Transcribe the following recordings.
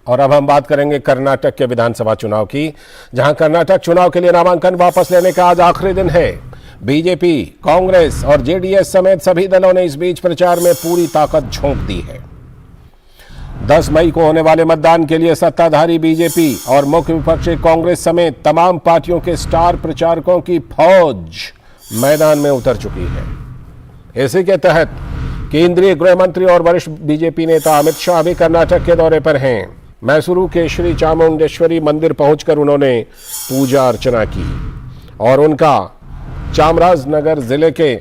और अब हम बात करेंगे कर्नाटक के विधानसभा चुनाव की, जहां कर्नाटक चुनाव के लिए नामांकन वापस लेने का आज आखिरी दिन है। बीजेपी, कांग्रेस और जेडीएस समेत सभी दलों ने इस बीच प्रचार में पूरी ताकत झोंक दी है। 10 मई को होने वाले मतदान के लिए सत्ताधारी बीजेपी और मुख्य विपक्षी कांग्रेस समेत तमाम पार्टियों के स्टार प्रचारकों की फौज मैदान में उतर चुकी है। इसी के तहत केंद्रीय गृह मंत्री और वरिष्ठ बीजेपी नेता अमित शाह भी कर्नाटक के दौरे पर हैं। मैसूरू के श्री चामुंडेश्वरी मंदिर पहुंचकर उन्होंने पूजा अर्चना की और उनका चामराजनगर जिले के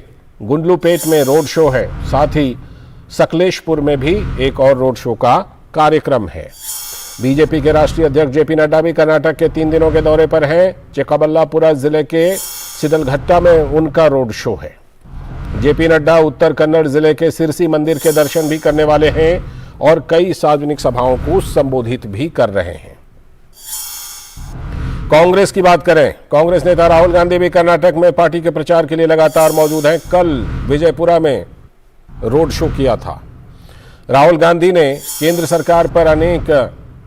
गुंडलुपेट में रोड शो है। साथ ही सकलेशपुर में भी एक और रोड शो का कार्यक्रम है। बीजेपी के राष्ट्रीय अध्यक्ष जेपी नड्डा भी कर्नाटक के 3 दिनों के दौरे पर हैं। चिक्काबल्लापुरा जिले के सिदलघट्टा में उनका रोड शो है। जेपी नड्डा उत्तर कन्नड़ जिले के सिरसी मंदिर के दर्शन भी करने वाले हैं और कई सार्वजनिक सभाओं को संबोधित भी कर रहे हैं। कांग्रेस की बात करें, कांग्रेस नेता राहुल गांधी भी कर्नाटक में पार्टी के प्रचार के लिए लगातार मौजूद हैं। कल विजयपुरा में रोड शो किया था। राहुल गांधी ने केंद्र सरकार पर अनेक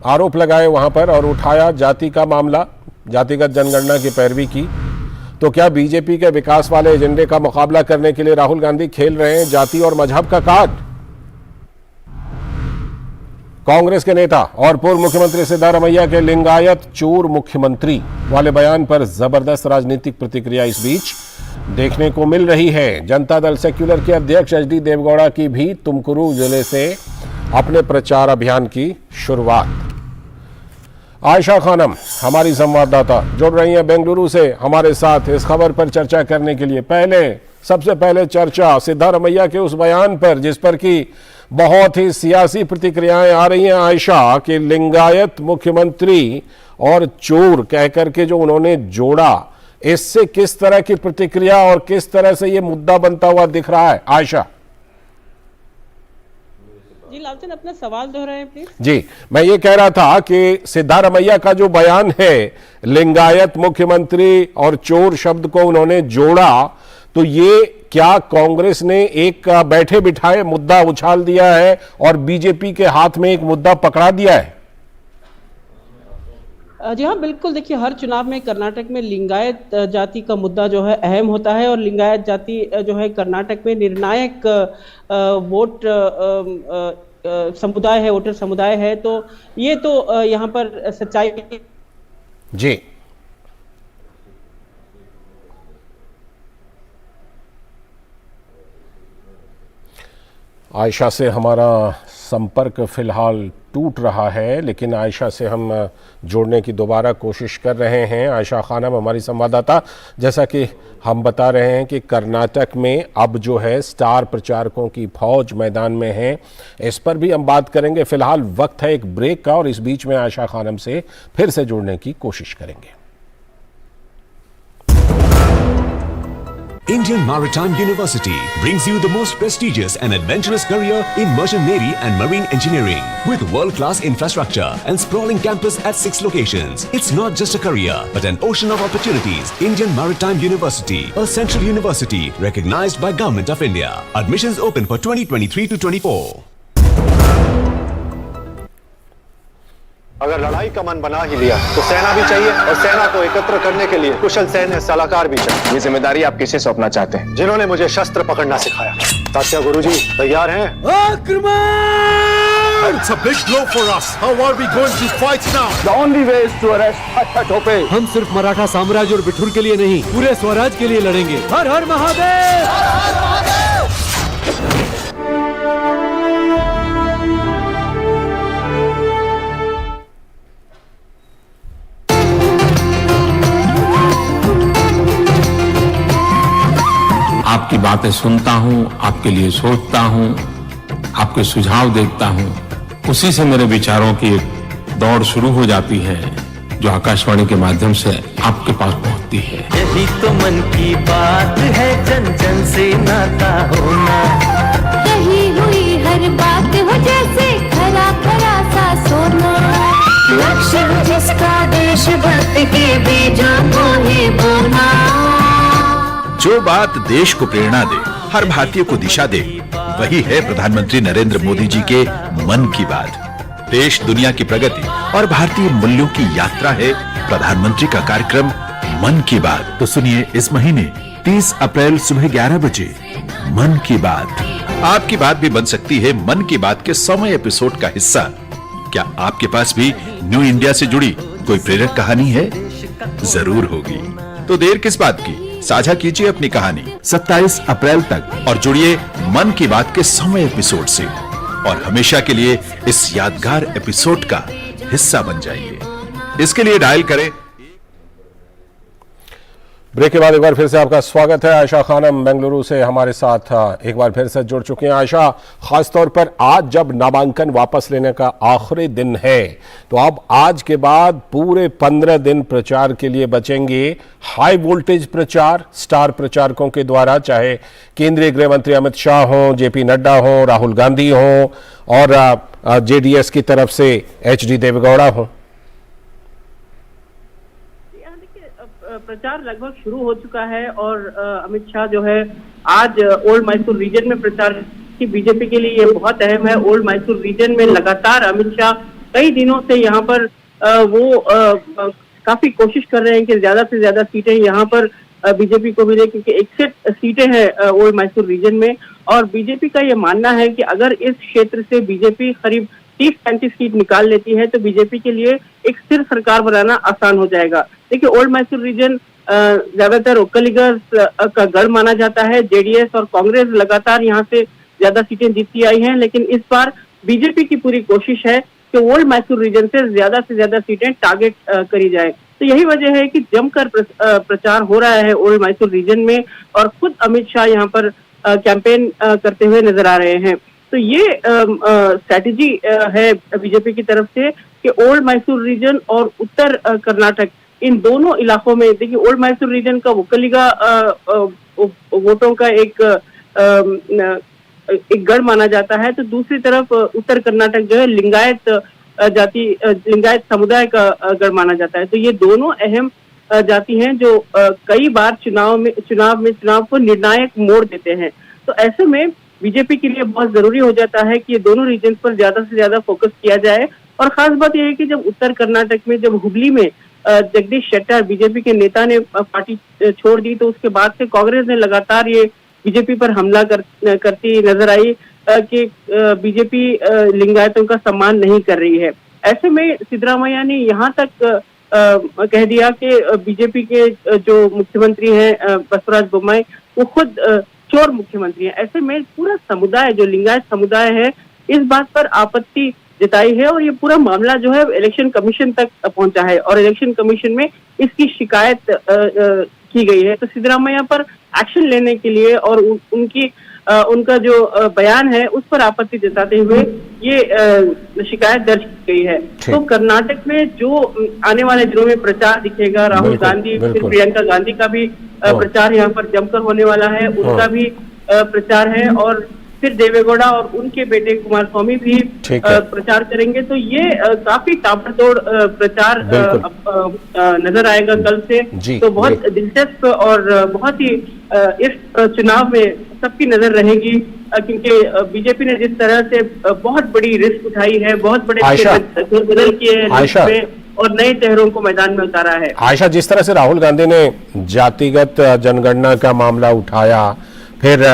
आरोप लगाए वहां पर और उठाया जाति का मामला, जातिगत जनगणना की पैरवी की। तो क्या बीजेपी के विकास वाले एजेंडे का मुकाबला करने के लिए राहुल गांधी खेल रहे हैं जाति और मजहब का कार्ड? कांग्रेस के नेता और पूर्व मुख्यमंत्री सिद्धारमैया के लिंगायत चोर मुख्यमंत्री वाले बयान पर जबरदस्त राजनीतिक प्रतिक्रिया इस बीच देखने को मिल रही है। जनता दल सेक्युलर के अध्यक्ष एचडी देवगौड़ा की भी तुमकुरू जिले से अपने प्रचार अभियान की शुरुआत। आयशा खानम हमारी संवाददाता जुड़ रही हैं बेंगलुरु से हमारे साथ इस खबर पर चर्चा करने के लिए। सबसे पहले चर्चा सिद्धारमैया के उस बयान पर जिस पर कि बहुत ही सियासी प्रतिक्रियाएं आ रही हैं। आयशा के लिंगायत मुख्यमंत्री और चोर कहकर के जो उन्होंने जोड़ा, इससे किस तरह की प्रतिक्रिया और किस तरह से ये मुद्दा बनता हुआ दिख रहा है? आयशा जी, लालचंद अपना सवाल दोहराएं प्लीज। जी, मैं ये कह रहा था कि सिद्धारमैया का जो बयान है, लिंगायत मुख्यमंत्री और चोर शब्द को उन्होंने जोड़ा, तो ये क्या कांग्रेस ने एक बैठे बिठाए मुद्दा उछाल दिया है और बीजेपी के हाथ में एक मुद्दा पकड़ा दिया है? जी हाँ, बिल्कुल। देखिए, हर चुनाव में कर्नाटक में लिंगायत जाति का मुद्दा जो है अहम होता है और लिंगायत जाति जो है कर्नाटक में निर्णायक वोट समुदाय है, वोटर समुदाय है। तो ये तो यहाँ पर सच्चाई जी। आयशा से हमारा संपर्क फिलहाल टूट रहा है, लेकिन आयशा से हम जोड़ने की दोबारा कोशिश कर रहे हैं। आयशा खानम हमारी संवाददाता, जैसा कि हम बता रहे हैं कि कर्नाटक में अब जो है स्टार प्रचारकों की फौज मैदान में है। इस पर भी हम बात करेंगे। फिलहाल वक्त है एक ब्रेक का और इस बीच में आयशा खानम से फिर से जुड़ने की कोशिश करेंगे। Indian Maritime University brings you the most prestigious and adventurous career in merchant navy and marine engineering with world-class infrastructure and sprawling campus at 6 locations. It's not just a career but an ocean of opportunities. Indian Maritime University, a central university recognized by Government of India. Admissions open for 2023 to 24. अगर लड़ाई का मन बना ही लिया तो सेना भी चाहिए और सेना को एकत्र करने के लिए कुशल सैन्य सलाहकार भी चाहिए। ये जिम्मेदारी आप किसे सौंपना चाहते हैं? जिन्होंने मुझे शस्त्र पकड़ना सिखाया। तात्या गुरुजी तैयार हैं? It's a big blow for us. How are we going to fight now? The only way is to arrest Atta Tope. हम सिर्फ मराठा साम्राज्य और बिठूर के लिए नहीं, पूरे स्वराज के लिए लड़ेंगे। हर हर महादेव! हर हर महादेव! आपकी बातें सुनता हूं, आपके लिए सोचता हूं, आपके सुझाव देखता हूं, उसी से मेरे विचारों की एक दौड़ शुरू हो जाती है जो आकाशवाणी के माध्यम से आपके पास पहुंचती है। यही तो मन की बात है, जन जन से नाता होना। कही हुई हर बात हो जैसे खरा खरा सा सोना। लक्ष्य जिसका देशभक्त के बीजों को ही बोना। जो बात देश को प्रेरणा दे, हर भारतीय को दिशा दे, वही है प्रधानमंत्री नरेंद्र मोदी जी के मन की बात। देश दुनिया की प्रगति और भारतीय मूल्यों की यात्रा है प्रधानमंत्री का कार्यक्रम मन की बात। तो सुनिए इस महीने 30 अप्रैल सुबह 11 बजे मन की बात। आपकी बात भी बन सकती है मन की बात के 100वें एपिसोड का हिस्सा। क्या आपके पास भी न्यू इंडिया से जुड़ी कोई प्रेरक कहानी है? जरूर होगी। तो देर किस बात की, साझा कीजिए अपनी कहानी 27 अप्रैल तक और जुड़िए मन की बात के 100वें एपिसोड से और हमेशा के लिए इस यादगार एपिसोड का हिस्सा बन जाइए। इसके लिए डायल करें। ब्रेक के बाद एक बार फिर से आपका स्वागत है। आयशा खानम बेंगलुरु से हमारे साथ एक बार फिर से जुड़ चुके हैं। आयशा, खासतौर पर आज जब नामांकन वापस लेने का आखिरी दिन है, तो अब आज के बाद पूरे 15 दिन प्रचार के लिए बचेंगे। हाई वोल्टेज प्रचार स्टार प्रचारकों के द्वारा, चाहे केंद्रीय गृह मंत्री अमित शाह हो, जेपी नड्डा हो, राहुल गांधी हो और जेडीएस की तरफ से एचडी देवेगौड़ा हो। प्रचार लगभग शुरू हो चुका है और अमित शाह जो है आज ओल्ड मैसूर रीजन में प्रचार की। बीजेपी के लिए ये बहुत अहम है। ओल्ड मैसूर रीजन में लगातार अमित शाह कई दिनों से यहाँ पर काफी कोशिश कर रहे हैं कि ज्यादा से ज्यादा सीटें यहाँ पर बीजेपी को मिले, क्योंकि 61 सीटें हैं ओल्ड मैसूर रीजन में। और बीजेपी का ये मानना है कि अगर इस क्षेत्र से बीजेपी करीब 30-35 सीट निकाल लेती है तो बीजेपी के लिए एक स्थिर सरकार बनाना आसान हो जाएगा। देखिए, ओल्ड मैसूर रीजन ज्यादातर ओक्कलिगर्स का गढ़ माना जाता है। जेडीएस और कांग्रेस लगातार यहाँ से ज्यादा सीटें जीतती आई हैं, लेकिन इस बार बीजेपी की पूरी कोशिश है कि ओल्ड मैसूर रीजन से ज्यादा सीटें टारगेट करी जाए। तो यही वजह है कि जमकर प्रचार हो रहा है ओल्ड मैसूर रीजन में और खुद अमित शाह यहाँ पर कैंपेन करते हुए नजर आ रहे हैं। तो ये स्ट्रैटेजी है बीजेपी की तरफ से कि ओल्ड मैसूर रीजन और उत्तर कर्नाटक, इन दोनों इलाकों में, देखिए ओल्ड मैसूर रीजन का वोकलिगा वोटों का एक गढ़ माना जाता है, तो दूसरी तरफ उत्तर कर्नाटक जो है लिंगायत समुदाय का गढ़ माना जाता है। तो ये दोनों अहम जाति हैं जो कई बार चुनाव को निर्णायक मोड़ देते हैं। तो ऐसे में बीजेपी के लिए बहुत जरूरी हो जाता है कि ये दोनों रीजन पर ज्यादा से ज्यादा फोकस किया जाए। और खास बात यह है कि जब उत्तर कर्नाटक में, जब हुबली में जगदीश शेट्टर बीजेपी के नेता ने पार्टी छोड़ दी, तो उसके बाद से कांग्रेस ने लगातार ये बीजेपी पर हमला करती नजर आई कि बीजेपी लिंगायतों का सम्मान नहीं कर रही है। ऐसे में सिद्धरामैया ने यहाँ तक कह दिया कि बीजेपी के जो मुख्यमंत्री हैं बसवराज बोम्मई, वो खुद चोर मुख्यमंत्री है। ऐसे में पूरा समुदाय, जो लिंगायत समुदाय है, इस बात पर आपत्ति जताई है और ये पूरा मामला जो है इलेक्शन कमीशन तक पहुंचा है और इलेक्शन कमीशन में इसकी शिकायत की गई है। तो सिद्धरामैया पर एक्शन लेने के लिए और उनका जो बयान है उस पर आपत्ति जताते हुए ये शिकायत दर्ज की गई है। तो कर्नाटक में जो आने वाले दिनों में प्रचार दिखेगा, राहुल गांधी, फिर प्रियंका गांधी का भी प्रचार यहाँ पर जमकर होने वाला है, उनका भी प्रचार है और फिर देवेगौड़ा और उनके बेटे कुमार स्वामी भी प्रचार करेंगे। तो ये काफी ताबड़तोड़ प्रचार नजर आएगा कल से। तो बहुत दिलचस्प और बहुत ही इस चुनाव में सबकी नजर रहेगी, क्योंकि बीजेपी ने जिस तरह से बहुत बड़ी रिस्क उठाई है, बहुत बड़े बदल किए हैं और नए चेहरों को मैदान में उतारा है। आयशा, जिस तरह से राहुल गांधी ने जातिगत जनगणना का मामला उठाया, फिर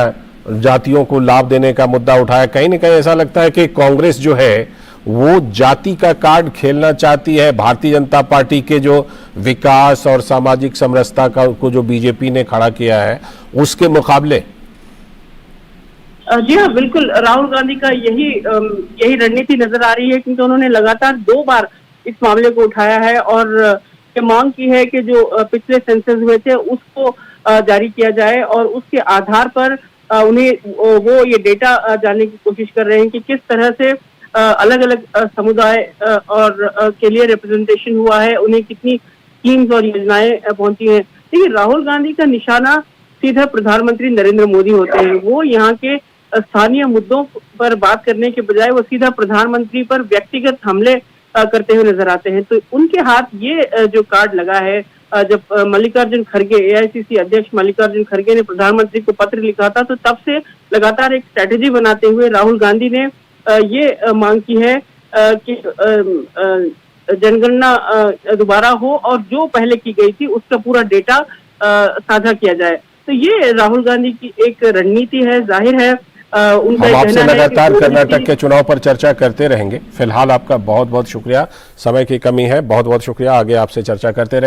जातियों को लाभ देने का मुद्दा उठाया, कहीं न कहीं ऐसा लगता है कि कांग्रेस जो है वो जाति का कार्ड खेलना चाहती है भारतीय जनता पार्टी के जो विकास और सामाजिक समरसता को जो बीजेपी ने खड़ा किया है उसके मुकाबले। जी हाँ, बिल्कुल। राहुल गांधी का यही रणनीति नजर आ रही है, क्योंकि उन्होंने लगातार 2 बार इस मामले को उठाया है और ये मांग की है कि जो पिछले सेंसस हुए थे उसको जारी किया जाए और उसके आधार पर उन्हें वो ये डेटा जानने की कोशिश कर रहे हैं कि किस तरह से अलग अलग समुदाय और के लिए रिप्रेजेंटेशन हुआ है, उन्हें कितनी स्कीम्स और योजनाएं पहुंची हैं। देखिए, राहुल गांधी का निशाना सीधा प्रधानमंत्री नरेंद्र मोदी होते हैं। वो यहाँ के स्थानीय मुद्दों पर बात करने के बजाय वो सीधा प्रधानमंत्री पर व्यक्तिगत हमले करते हुए नजर आते हैं। तो उनके हाथ ये जो कार्ड लगा है, जब मल्लिकार्जुन खड़गे, एआईसीसी अध्यक्ष मल्लिकार्जुन खड़गे ने प्रधानमंत्री को पत्र लिखा था, तो तब से लगातार एक स्ट्रैटेजी बनाते हुए राहुल गांधी ने ये मांग की है कि जनगणना दोबारा हो और जो पहले की गई थी उसका पूरा डेटा साझा किया जाए। तो ये राहुल गांधी की एक रणनीति है, जाहिर है। उनका हम आपसे कहना है लगातार कि कर्नाटक के चुनाव पर चर्चा करते रहेंगे। फिलहाल आपका बहुत बहुत शुक्रिया, समय की कमी है, बहुत बहुत शुक्रिया, आगे आपसे चर्चा करते रहेंगे।